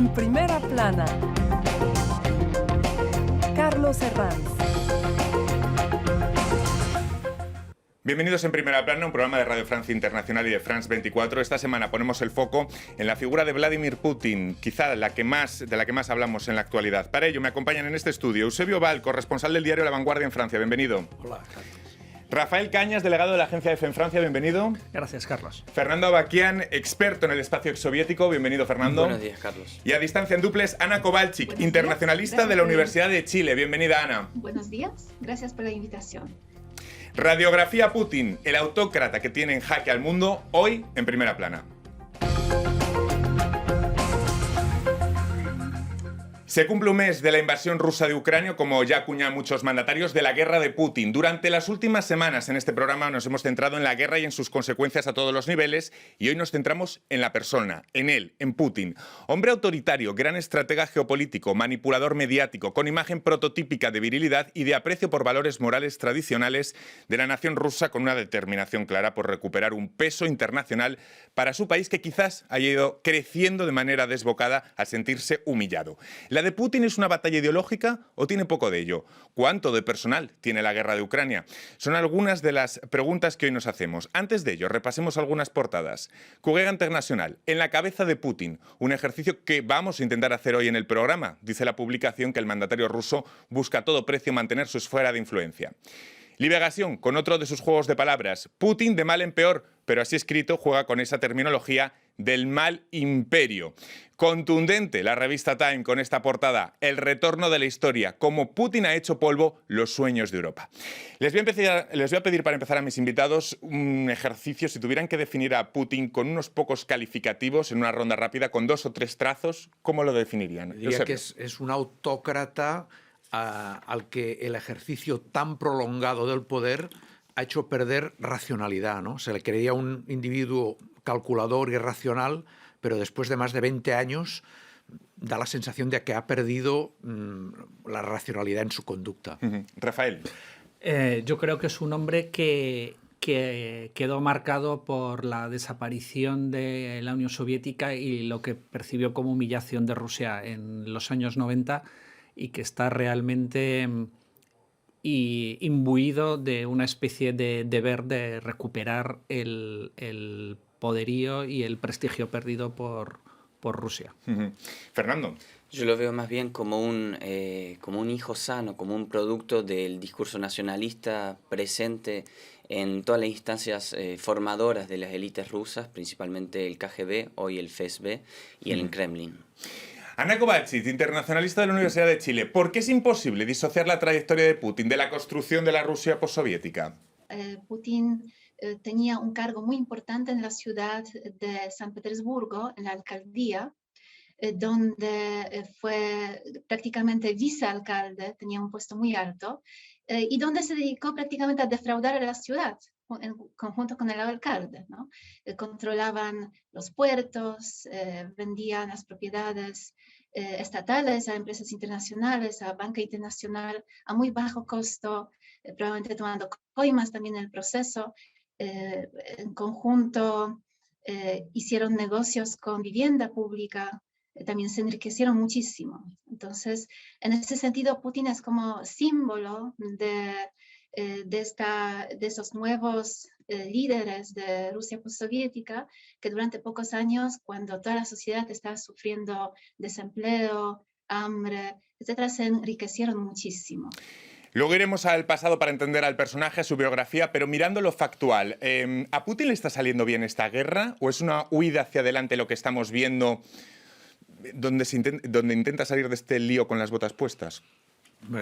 En primera plana, Carlos Herranz. Bienvenidos en Primera Plana, un programa de Radio Francia Internacional y de France 24. Esta semana ponemos el foco en la figura de Vladimir Putin, quizá de la que más hablamos en la actualidad. Para ello me acompañan en este estudio Eusebio Val, corresponsal del diario La Vanguardia en Francia. Bienvenido. Hola, Carlos. Rafael Cañas, delegado de la agencia EFE en Francia. Bienvenido. Gracias, Carlos. Fernando Abaquian, experto en el espacio exsoviético. Bienvenido, Fernando. Buenos días, Carlos. Y a distancia en duples, Ana Kowalczyk, internacionalista de la Universidad de Chile. Bienvenida, Ana. Buenos días, gracias por la invitación. Radiografía Putin, el autócrata que tiene en jaque al mundo, hoy en Primera Plana. Se cumple un mes de la invasión rusa de Ucrania, como ya acuñan muchos mandatarios, de la guerra de Putin. Durante las últimas semanas en este programa nos hemos centrado en la guerra y en sus consecuencias a todos los niveles, y hoy nos centramos en la persona, en él, en Putin. Hombre autoritario, gran estratega geopolítico, manipulador mediático, con imagen prototípica de virilidad y de aprecio por valores morales tradicionales de la nación rusa, con una determinación clara por recuperar un peso internacional para su país que quizás haya ido creciendo de manera desbocada al sentirse humillado. ¿La de Putin es una batalla ideológica o tiene poco de ello? ¿Cuánto de personal tiene la guerra de Ucrania? Son algunas de las preguntas que hoy nos hacemos. Antes de ello, repasemos algunas portadas. Guerra Internacional, en la cabeza de Putin, un ejercicio que vamos a intentar hacer hoy en el programa. Dice la publicación que el mandatario ruso busca a todo precio mantener su esfera de influencia. Liberación, con otro de sus juegos de palabras. Putin de mal en peor, pero así escrito juega con esa terminología del mal imperio. Contundente la revista Time con esta portada, el retorno de la historia, cómo Putin ha hecho polvo los sueños de Europa. Les voy a pedir para empezar a mis invitados un ejercicio, si tuvieran que definir a Putin con unos pocos calificativos en una ronda rápida, con 2 o 3 trazos, ¿cómo lo definirían? Diría que es un autócrata al que el ejercicio tan prolongado del poder ha hecho perder racionalidad, ¿no? Se le creía un individuo calculador y racional, pero después de más de 20 años da la sensación de que ha perdido la racionalidad en su conducta. Rafael. Yo creo que es un hombre que quedó marcado por la desaparición de la Unión Soviética y lo que percibió como humillación de Rusia en los años 90 y que está realmente imbuido de una especie de deber de recuperar el poderío y el prestigio perdido por Rusia. Fernando. Yo lo veo más bien como un hijo sano, como un producto del discurso nacionalista presente en todas las instancias formadoras de las élites rusas, principalmente el KGB, hoy el FSB y el Kremlin. Ana Kowalczyk, internacionalista de la Universidad de Chile. ¿Por qué es imposible disociar la trayectoria de Putin de la construcción de la Rusia postsoviética? Putin tenía un cargo muy importante en la ciudad de San Petersburgo, en la alcaldía, donde fue prácticamente vicealcalde, tenía un puesto muy alto, y donde se dedicó prácticamente a defraudar a la ciudad, en conjunto con el alcalde, ¿no? Controlaban los puertos, vendían las propiedades estatales a empresas internacionales, a banca internacional, a muy bajo costo, probablemente tomando coimas también en el proceso. En conjunto hicieron negocios con vivienda pública, también se enriquecieron muchísimo. Entonces, en ese sentido, Putin es como símbolo de esos nuevos líderes de Rusia postsoviética que durante pocos años, cuando toda la sociedad estaba sufriendo desempleo, hambre, etcétera, se enriquecieron muchísimo. Luego iremos al pasado para entender al personaje, a su biografía, pero mirando lo factual, ¿a Putin le está saliendo bien esta guerra o es una huida hacia adelante lo que estamos viendo donde intenta salir de este lío con las botas puestas?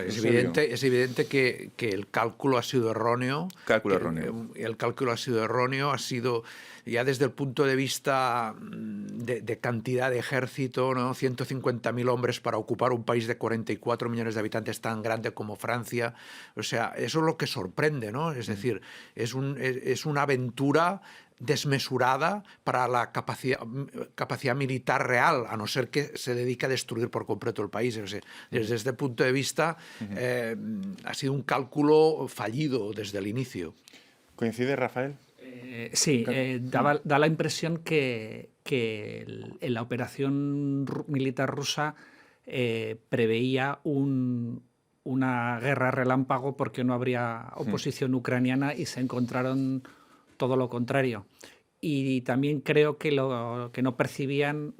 Es evidente que el cálculo ha sido erróneo. El cálculo ha sido erróneo, ha sido ya desde el punto de vista de cantidad de ejército, ¿no? 150.000 hombres para ocupar un país de 44 millones de habitantes tan grande como Francia. O sea, eso es lo que sorprende, ¿no? Es decir, es una aventura desmesurada para la capacidad militar real, a no ser que se dedique a destruir por completo el país. O sea, desde este punto de vista ha sido un cálculo fallido desde el inicio. ¿Coincide, Rafael? Sí, da la impresión que que la operación militar rusa preveía una guerra relámpago porque no habría oposición ucraniana, y se encontraron todo lo contrario. Y también creo que lo que no percibían,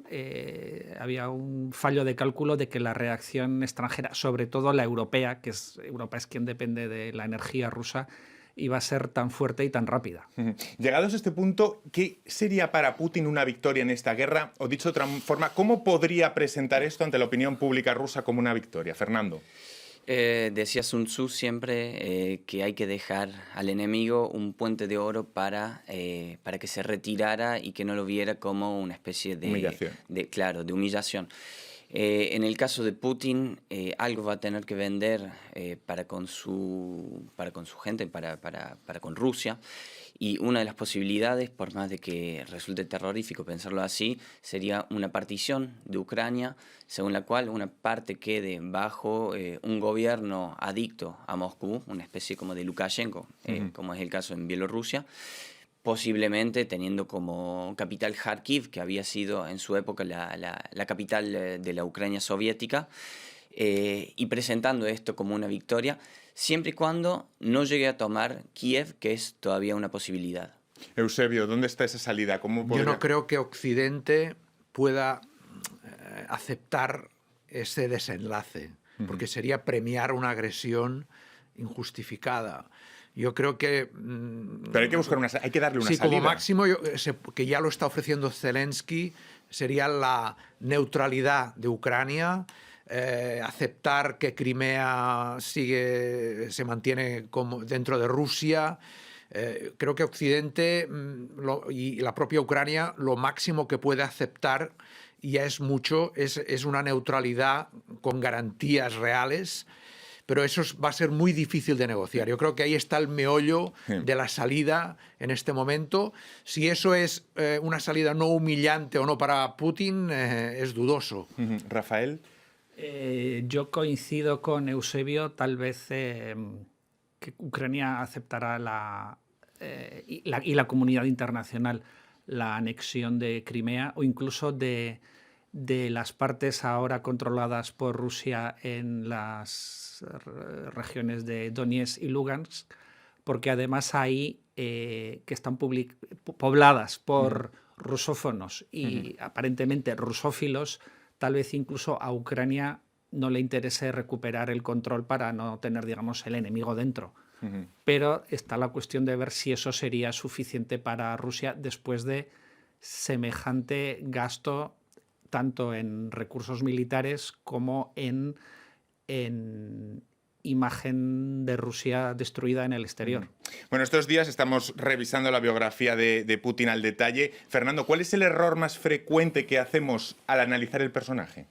había un fallo de cálculo de que la reacción extranjera, sobre todo la europea, Europa es quien depende de la energía rusa, iba a ser tan fuerte y tan rápida. Llegados a este punto, ¿qué sería para Putin una victoria en esta guerra? O dicho de otra forma, ¿cómo podría presentar esto ante la opinión pública rusa como una victoria? Fernando. Decía Sun Tzu siempre que hay que dejar al enemigo un puente de oro para que se retirara y que no lo viera como una especie de humillación. De humillación. En el caso de Putin, algo va a tener que vender para con su gente, para con Rusia. Y una de las posibilidades, por más de que resulte terrorífico pensarlo así, sería una partición de Ucrania, según la cual una parte quede bajo un gobierno adicto a Moscú, una especie como de Lukashenko, como es el caso en Bielorrusia, posiblemente teniendo como capital Kharkiv, que había sido en su época la capital de la Ucrania soviética, y presentando esto como una victoria, siempre y cuando no llegue a tomar Kiev, que es todavía una posibilidad. Eusebio, ¿dónde está esa salida? Yo no creo que Occidente pueda aceptar ese desenlace, porque sería premiar una agresión injustificada. Yo creo que... Pero hay que buscar hay que darle una salida. Como máximo, que ya lo está ofreciendo Zelensky, sería la neutralidad de Ucrania, aceptar que Crimea se mantiene como dentro de Rusia. Creo que Occidente y la propia Ucrania, lo máximo que puede aceptar, y ya es mucho, es una neutralidad con garantías reales. Pero eso va a ser muy difícil de negociar. Yo creo que ahí está el meollo de la salida en este momento. Si eso es una salida no humillante o no para Putin, es dudoso. Rafael. Yo coincido con Eusebio, tal vez que Ucrania aceptará y la comunidad internacional la anexión de Crimea, o incluso de las partes ahora controladas por Rusia en las regiones de Donetsk y Lugansk, porque además ahí que están pobladas por rusófonos y aparentemente rusófilos, tal vez incluso a Ucrania no le interese recuperar el control para no tener, digamos, el enemigo dentro. Pero está la cuestión de ver si eso sería suficiente para Rusia después de semejante gasto, tanto en recursos militares como en imagen de Rusia destruida en el exterior. Bueno, estos días estamos revisando la biografía de Putin al detalle. Fernando, ¿cuál es el error más frecuente que hacemos al analizar el personaje?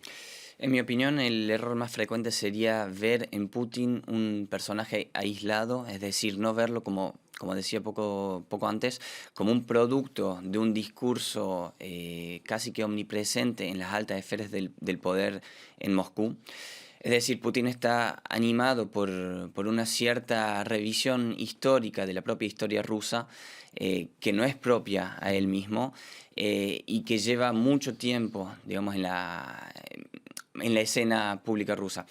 En mi opinión, el error más frecuente sería ver en Putin un personaje aislado, es decir, no verlo como decía poco antes, como un producto de un discurso casi que omnipresente en las altas esferas del poder en Moscú. Es decir, Putin está animado por una cierta revisión histórica de la propia historia rusa, que no es propia a él mismo y que lleva mucho tiempo, digamos, en la escena pública rusa.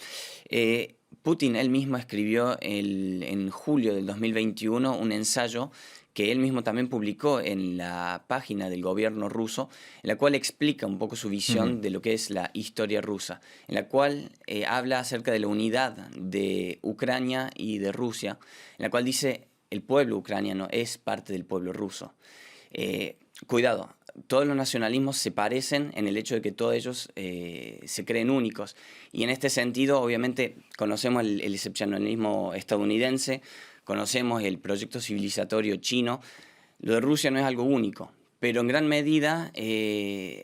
Putin él mismo escribió en julio del 2021 un ensayo que él mismo también publicó en la página del gobierno ruso, en la cual explica un poco su visión de lo que es la historia rusa, en la cual habla acerca de la unidad de Ucrania y de Rusia, en la cual dice el pueblo ucraniano es parte del pueblo ruso. Cuidado, todos los nacionalismos se parecen en el hecho de que todos ellos se creen únicos, y en este sentido obviamente conocemos el excepcionalismo estadounidense, conocemos el proyecto civilizatorio chino. Lo de Rusia no es algo único, pero en gran medida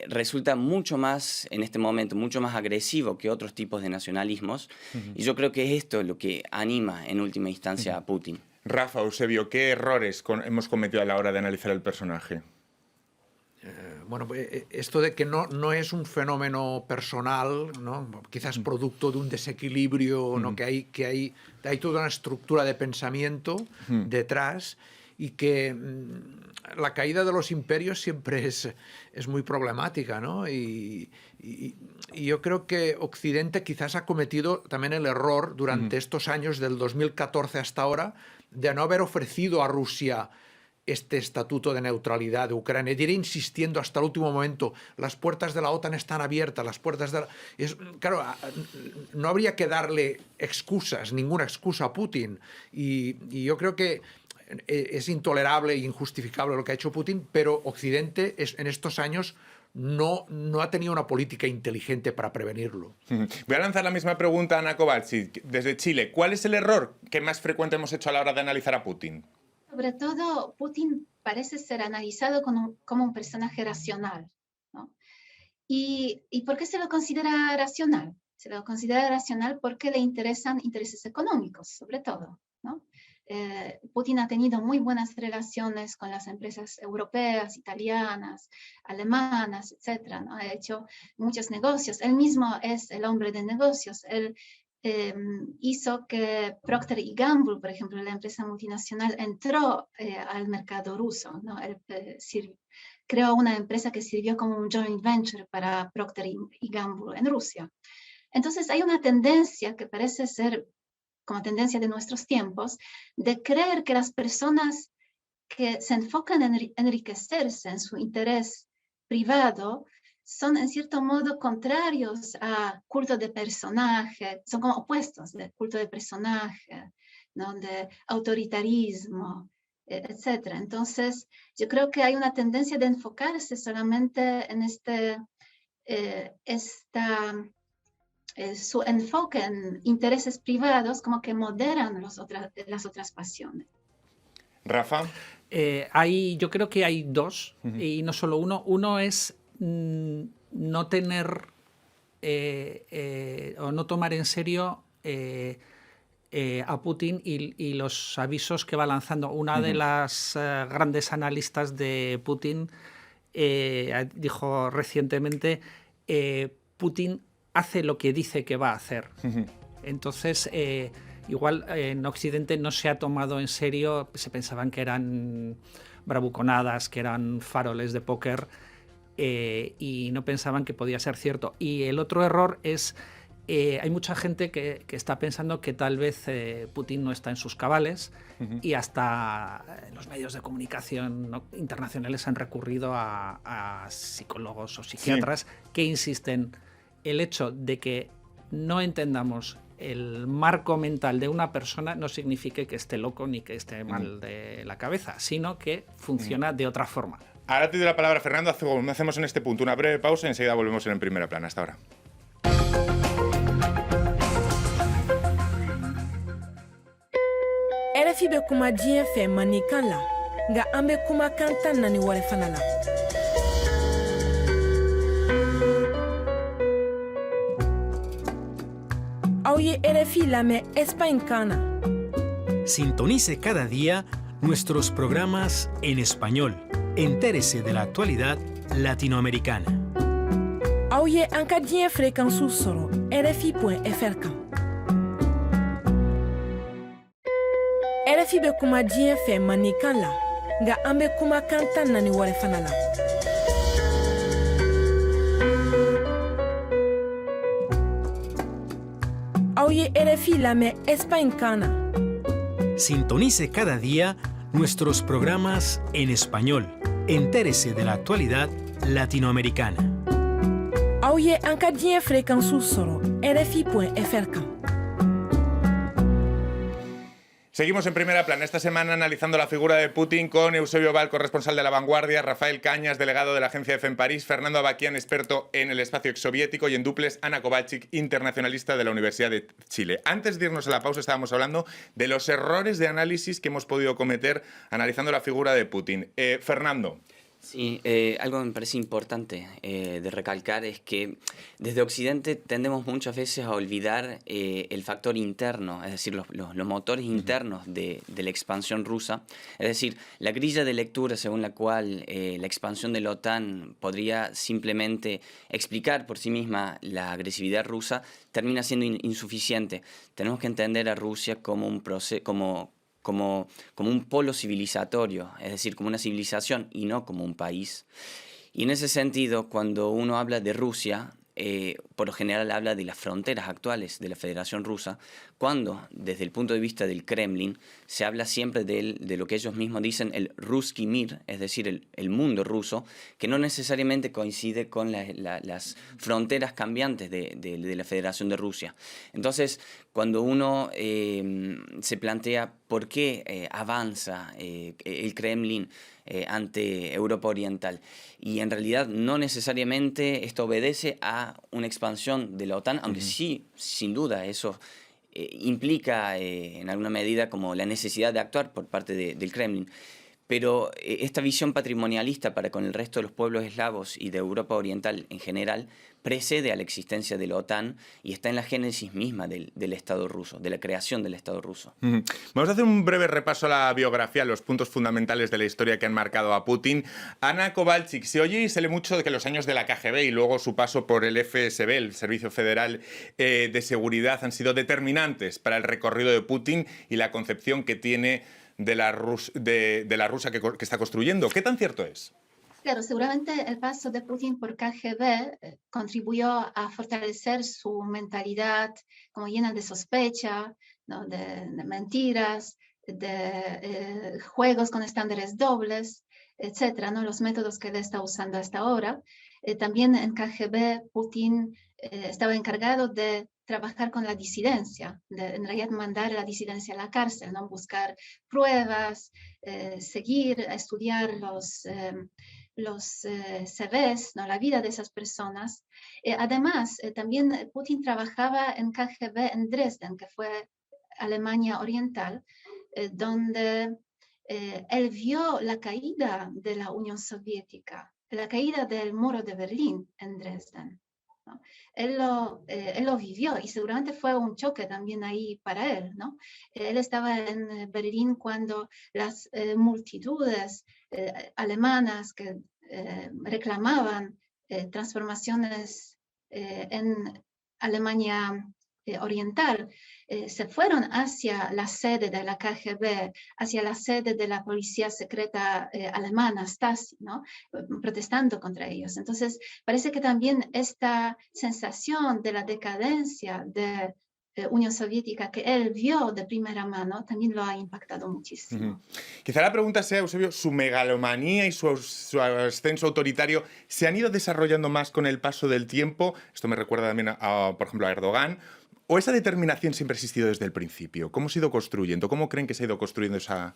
resulta mucho más, en este momento, mucho más agresivo que otros tipos de nacionalismos. Y yo creo que es esto lo que anima en última instancia a Putin. Rafa, Eusebio, ¿qué errores hemos cometido a la hora de analizar el personaje? Bueno, esto de que no es un fenómeno personal, ¿no? Quizás producto de un desequilibrio, ¿no? que hay toda una estructura de pensamiento detrás, y que la caída de los imperios siempre es muy problemática, ¿no? Y yo creo que Occidente quizás ha cometido también el error durante estos años, del 2014 hasta ahora, de no haber ofrecido a Rusia este estatuto de neutralidad de Ucrania, de ir insistiendo hasta el último momento. Las puertas de la OTAN están abiertas, las puertas de claro, no habría que darle excusas, ninguna excusa a Putin. Y yo creo que es intolerable e injustificable lo que ha hecho Putin, pero Occidente en estos años no ha tenido una política inteligente para prevenirlo. Voy a lanzar la misma pregunta a Ana Kowalczyk, desde Chile. ¿Cuál es el error que más frecuente hemos hecho a la hora de analizar a Putin? Sobre todo, Putin parece ser analizado como un personaje racional, ¿no? ¿Y por qué se lo considera racional? Se lo considera racional porque le interesan intereses económicos, sobre todo, ¿no? Putin ha tenido muy buenas relaciones con las empresas europeas, italianas, alemanas, etc., ¿no? Ha hecho muchos negocios. Él mismo es el hombre de negocios. Él hizo que Procter & Gamble, por ejemplo, la empresa multinacional, entró al mercado ruso, ¿no? Él creó una empresa que sirvió como un joint venture para Procter & Gamble en Rusia. Entonces hay una tendencia que parece ser como tendencia de nuestros tiempos, de creer que las personas que se enfocan en enriquecerse en su interés privado son en cierto modo contrarios a culto de personaje, son como opuestos de culto de personaje, ¿no? De autoritarismo, etc. Entonces, yo creo que hay una tendencia de enfocarse solamente en su enfoque en intereses privados como que moderan las otras pasiones. Rafa. Yo creo que hay dos, y no solo uno. Uno es no tener o no tomar en serio a Putin y los avisos que va lanzando. Una de las grandes analistas de Putin dijo recientemente, Putin hace lo que dice que va a hacer. Entonces, igual en Occidente no se ha tomado en serio, se pensaban que eran bravuconadas, que eran faroles de póker, y no pensaban que podía ser cierto. Y el otro error es, hay mucha gente que está pensando que tal vez Putin no está en sus cabales, y hasta los medios de comunicación internacionales han recurrido a psicólogos o psiquiatras que insisten. El hecho de que no entendamos el marco mental de una persona no significa que esté loco ni que esté mal de la cabeza, sino que funciona de otra forma. Ahora te doy la palabra, Fernando. Hacemos en este punto una breve pausa y enseguida volvemos en Primera Plana. Hasta ahora. RFI be kuma diɲɛ fɛ manikan la nka an be kumakan ta 4 wɛrɛ fana la. Oye, RFI lamɛ Espagne kana. Sintonice cada día nuestros programas en español. Entérese de la actualidad latinoamericana. Oye, an ka diɲɛ fréquence sɔrɔ RFI.fr kan. RFI be kuma diɲɛ fɛ manikan la nka an be kumakan ta 4 wɛrɛ fana la. Oye, RFI lamɛ Espagne kana. Sintonice cada día nuestros programas en español. Entérese de la actualidad latinoamericana. Oye, an ka diɲɛ fréquence sɔrɔ RFI.fr kan. Seguimos en Primera Plana esta semana analizando la figura de Putin con Eusebio Val, corresponsal de La Vanguardia, Rafael Cañas, delegado de la agencia EFE en París, Fernando Abaquian, experto en el espacio exsoviético, y en duples Ana Kowalczyk, internacionalista de la Universidad de Chile. Antes de irnos a la pausa estábamos hablando de los errores de análisis que hemos podido cometer analizando la figura de Putin. Fernando. Sí, algo que me parece importante de recalcar es que desde Occidente tendemos muchas veces a olvidar el factor interno, es decir, los motores internos de la expansión rusa. Es decir, la grilla de lectura según la cual la expansión de la OTAN podría simplemente explicar por sí misma la agresividad rusa termina siendo insuficiente. Tenemos que entender a Rusia como como un polo civilizatorio, es decir, como una civilización y no como un país. Y en ese sentido, cuando uno habla de Rusia, por lo general habla de las fronteras actuales de la Federación Rusa, cuando desde el punto de vista del Kremlin se habla siempre de lo que ellos mismos dicen el Ruski Mir, es decir, el mundo ruso, que no necesariamente coincide con las fronteras cambiantes de la Federación de Rusia. Entonces, cuando uno se plantea por qué avanza el Kremlin ante Europa Oriental, y en realidad no necesariamente esto obedece a una expansión de la OTAN, aunque sí, sin duda, eso implica en alguna medida como la necesidad de actuar por parte del Kremlin. Pero esta visión patrimonialista para con el resto de los pueblos eslavos y de Europa Oriental en general precede a la existencia de la OTAN y está en la génesis misma del Estado ruso, de la creación del Estado ruso. Vamos a hacer un breve repaso a la biografía, los puntos fundamentales de la historia que han marcado a Putin. Ana Kovalchik, se oye y se lee mucho de que los años de la KGB y luego su paso por el FSB, el Servicio Federal de Seguridad, han sido determinantes para el recorrido de Putin y la concepción que tiene de la Rusia que está construyendo. ¿Qué tan cierto es? Claro, seguramente el paso de Putin por KGB contribuyó a fortalecer su mentalidad como llena de sospecha, ¿no? de mentiras, de juegos con estándares dobles, etcétera, ¿no? Los métodos que él está usando hasta ahora. También en KGB Putin estaba encargado de trabajar con la disidencia, en realidad mandar a la disidencia a la cárcel, ¿no? Buscar pruebas, seguir, estudiar los CVs, ¿no? La vida de esas personas. Además, también Putin trabajaba en KGB en Dresden, que fue Alemania Oriental, donde él vio la caída de la Unión Soviética, la caída del muro de Berlín en Dresden. ¿No? Él lo vivió y seguramente fue un choque también ahí para él, ¿no? Él estaba en Berlín cuando las multitudes alemanas que reclamaban transformaciones en Alemania Oriental, se fueron hacia la sede de la KGB, hacia la sede de la policía secreta alemana, Stasi, ¿no? Protestando contra ellos. Entonces, parece que también esta sensación de la decadencia de Unión Soviética que él vio de primera mano también lo ha impactado muchísimo. Quizá la pregunta sea, Eusebio, ¿su megalomanía y su ascenso autoritario se han ido desarrollando más con el paso del tiempo? Esto me recuerda también, por ejemplo, a Erdogan. ¿O esa determinación siempre ha existido desde el principio? ¿Cómo se ha ido construyendo? ¿Cómo creen que se ha ido construyendo esa...?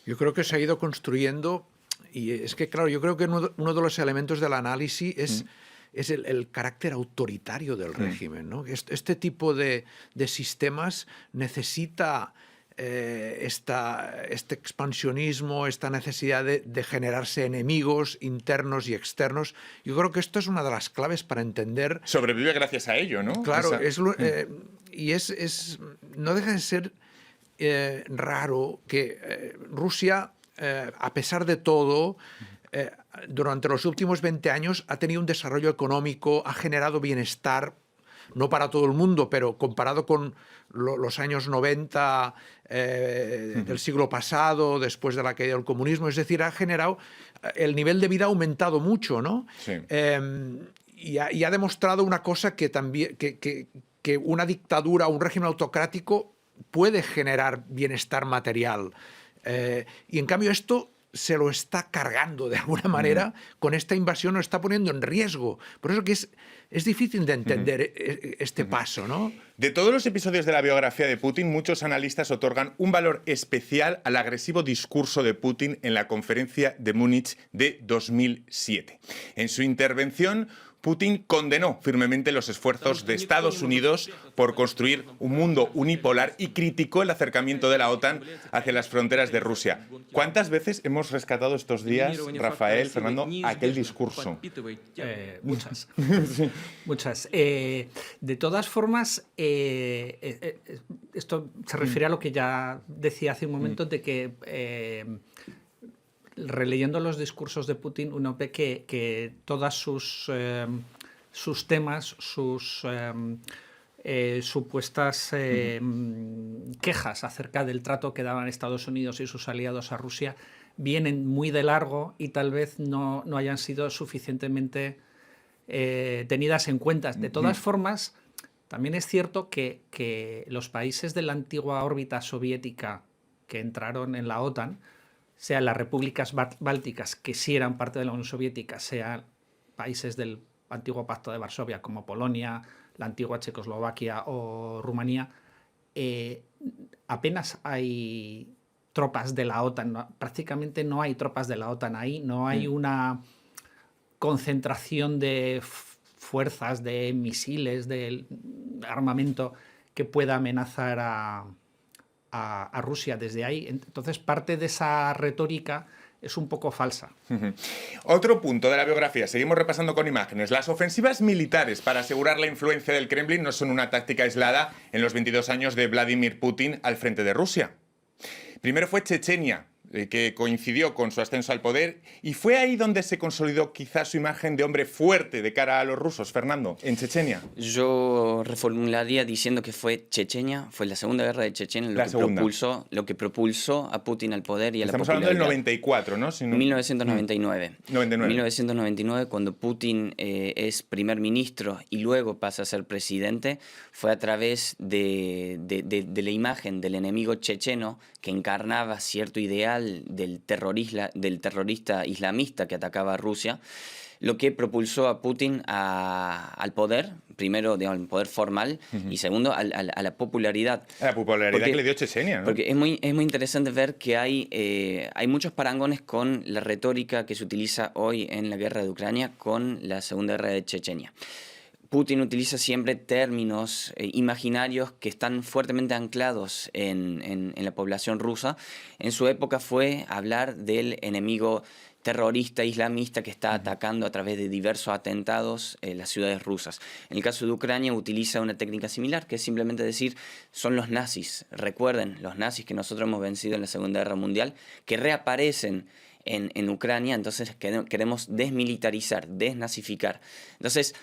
Yo creo que se ha ido construyendo, y es que, claro, yo creo que uno de los elementos del análisis es el carácter autoritario del régimen, ¿no? Este tipo de sistemas necesita este expansionismo, esta necesidad de generarse enemigos internos y externos. Yo creo que esto es una de las claves para entender... Sobrevive gracias a ello, ¿no? Claro, no deja de ser raro que Rusia, a pesar de todo, durante los últimos 20 años ha tenido un desarrollo económico, ha generado bienestar, no para todo el mundo, pero comparado con los años 90 del siglo pasado, después de la caída del comunismo, es decir, ha generado, el nivel de vida ha aumentado mucho, ¿no? Sí. Y ha demostrado una cosa que también que una dictadura, un régimen autocrático puede generar bienestar material. Y en cambio esto se lo está cargando de alguna manera, con esta invasión lo está poniendo en riesgo. Por eso que es difícil de entender este paso, ¿no? De todos los episodios de la biografía de Putin, muchos analistas otorgan un valor especial al agresivo discurso de Putin en la conferencia de Múnich de 2007. En su intervención, Putin condenó firmemente los esfuerzos de Estados Unidos por construir un mundo unipolar y criticó el acercamiento de la OTAN hacia las fronteras de Rusia. ¿Cuántas veces hemos rescatado estos días, Rafael, Fernando, aquel discurso? Muchas. Muchas. De todas formas, esto se refiere a lo que ya decía hace un momento, de que releyendo los discursos de Putin, uno ve que todas sus temas, supuestas quejas acerca del trato que daban Estados Unidos y sus aliados a Rusia vienen muy de largo y tal vez no hayan sido suficientemente tenidas en cuenta. De todas formas, también es cierto que los países de la antigua órbita soviética que entraron en la OTAN, sean las repúblicas bálticas, que sí eran parte de la Unión Soviética, sean países del antiguo Pacto de Varsovia, como Polonia, la antigua Checoslovaquia o Rumanía, apenas hay tropas de la OTAN, prácticamente no hay tropas de la OTAN ahí, no hay una concentración de fuerzas, de misiles, de armamento que pueda amenazar a Rusia desde ahí. Entonces, parte de esa retórica es un poco falsa. Otro punto de la biografía, seguimos repasando con imágenes. Las ofensivas militares para asegurar la influencia del Kremlin no son una táctica aislada en los 22 años de Vladimir Putin al frente de Rusia. Primero fue Chechenia, que coincidió con su ascenso al poder, y fue ahí donde se consolidó quizás su imagen de hombre fuerte de cara a los rusos. Fernando, en Chechenia. Yo reformularía diciendo que fue Chechenia, fue la Segunda Guerra de Chechenia lo que propulsó a Putin al poder y a la popularidad. Estamos hablando del 94, ¿no? 1999. 1999, cuando Putin es primer ministro y luego pasa a ser presidente, fue a través de la imagen del enemigo checheno que encarnaba cierto ideal del terrorista islamista que atacaba a Rusia, lo que propulsó a Putin al poder, primero, digamos, al poder formal, y segundo, a la popularidad. A la popularidad que le dio Chechenia, ¿no? Porque es muy interesante ver que hay muchos parangones con la retórica que se utiliza hoy en la guerra de Ucrania con la Segunda Guerra de Chechenia. Putin utiliza siempre términos imaginarios que están fuertemente anclados en la población rusa. En su época fue hablar del enemigo terrorista islamista que está atacando a través de diversos atentados las ciudades rusas. En el caso de Ucrania utiliza una técnica similar, que es simplemente decir, son los nazis. Recuerden, los nazis que nosotros hemos vencido en la Segunda Guerra Mundial, que reaparecen en Ucrania, entonces queremos desmilitarizar, desnazificar. Entonces,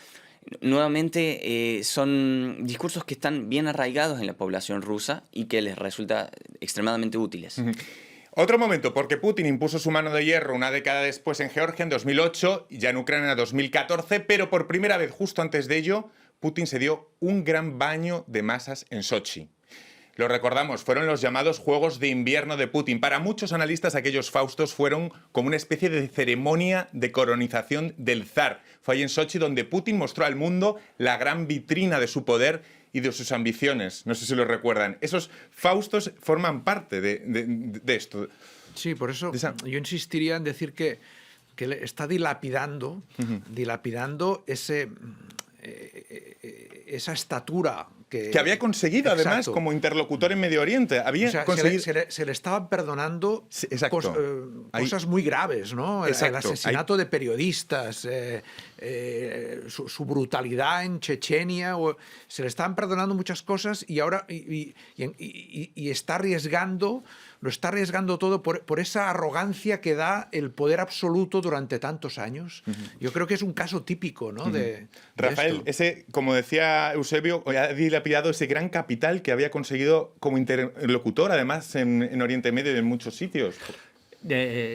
nuevamente, son discursos que están bien arraigados en la población rusa y que les resulta extremadamente útiles. Otro momento, porque Putin impuso su mano de hierro una década después en Georgia, en 2008, y ya en Ucrania en 2014, pero por primera vez justo antes de ello, Putin se dio un gran baño de masas en Sochi. Lo recordamos, fueron los llamados Juegos de Invierno de Putin. Para muchos analistas, aquellos faustos fueron como una especie de ceremonia de coronización del zar. Fue ahí en Sochi donde Putin mostró al mundo la gran vitrina de su poder y de sus ambiciones. No sé si lo recuerdan. Esos faustos forman parte de esto. Sí, por eso yo insistiría en decir que está dilapidando esa estatura que había conseguido, exacto, además, como interlocutor en Medio Oriente. Se le estaban perdonando cosas muy graves, ¿no? Exacto. El asesinato de periodistas, su brutalidad en Chechenia, se le estaban perdonando muchas cosas y ahora está arriesgando, lo está arriesgando todo por esa arrogancia que da el poder absoluto durante tantos años. Yo creo que es un caso típico, ¿no? de Rafael, ese, como decía Eusebio, ha dilapidado ese gran capital que había conseguido como interlocutor, además, en Oriente Medio y en muchos sitios.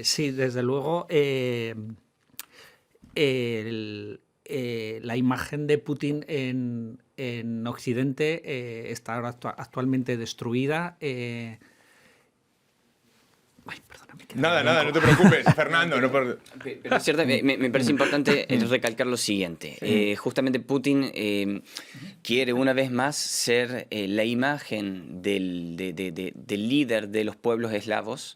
Sí, desde luego. La imagen de Putin en Occidente está ahora actualmente destruida. Nada, no te preocupes, Fernando. Pero es cierto, me parece importante recalcar lo siguiente. Justamente Putin quiere una vez más ser la imagen del líder de los pueblos eslavos,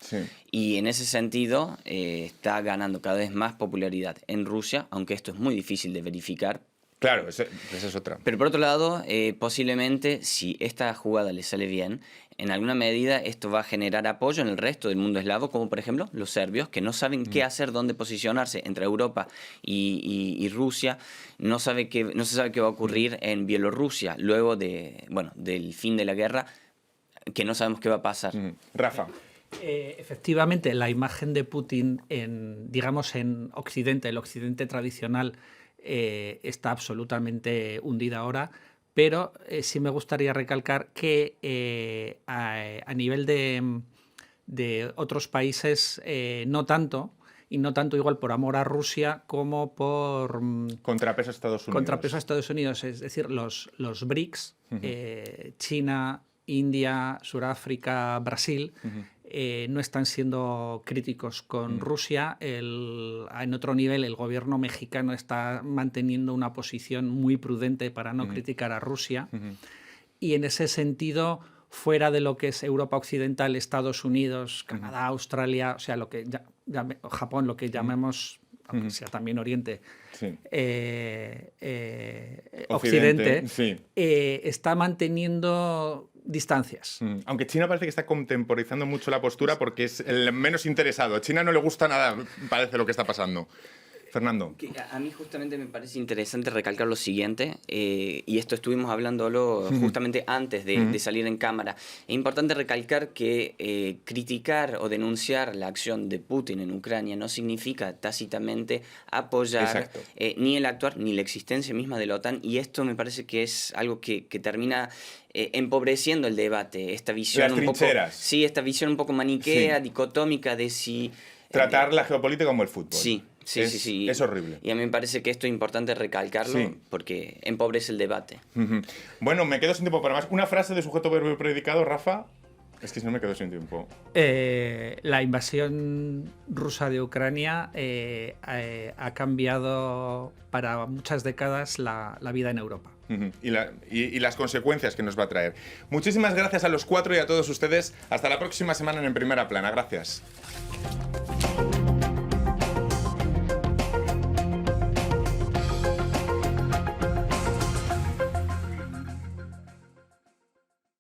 y en ese sentido está ganando cada vez más popularidad en Rusia, aunque esto es muy difícil de verificar. Claro, esa es otra. Pero por otro lado, posiblemente, si esta jugada le sale bien, en alguna medida esto va a generar apoyo en el resto del mundo eslavo, como por ejemplo los serbios, que no saben qué hacer, dónde posicionarse entre Europa y Rusia. No se sabe qué va a ocurrir en Bielorrusia luego del fin de la guerra, que no sabemos qué va a pasar. Rafa. Efectivamente, la imagen de Putin en Occidente, el Occidente tradicional, está absolutamente hundida ahora, pero sí me gustaría recalcar que a nivel de otros países no tanto, y no tanto igual por amor a Rusia como por... contrapeso a Estados Unidos. Contrapeso a Estados Unidos, es decir, los BRICS, China, India, Sudáfrica, Brasil, no están siendo críticos con Rusia. En otro nivel, el gobierno mexicano está manteniendo una posición muy prudente para no criticar a Rusia. Y en ese sentido, fuera de lo que es Europa Occidental, Estados Unidos, Canadá, Australia, o sea, lo que Japón, lo que llamemos, aunque sea también Oriente, Occidente, está manteniendo distancias. Aunque China parece que está contemporizando mucho la postura porque es el menos interesado. A China no le gusta nada, parece, lo que está pasando. Fernando. A mí justamente me parece interesante recalcar lo siguiente, y esto estuvimos hablándolo justamente antes de salir en cámara. Es importante recalcar que criticar o denunciar la acción de Putin en Ucrania no significa tácitamente apoyar ni el actuar ni la existencia misma de la OTAN, y esto me parece que es algo que termina empobreciendo el debate, esta visión esta visión un poco maniquea, dicotómica de si... tratar la geopolítica como el fútbol. Sí. Es horrible. Y a mí me parece que esto es importante recalcarlo porque empobrece el debate. Bueno, me quedo sin tiempo para más. Una frase de sujeto, verbo y predicado, Rafa. Es que si no me quedo sin tiempo. La invasión rusa de Ucrania ha cambiado para muchas décadas la vida en Europa. Y las consecuencias que nos va a traer. Muchísimas gracias a los cuatro y a todos ustedes. Hasta la próxima semana en Primera Plana. Gracias.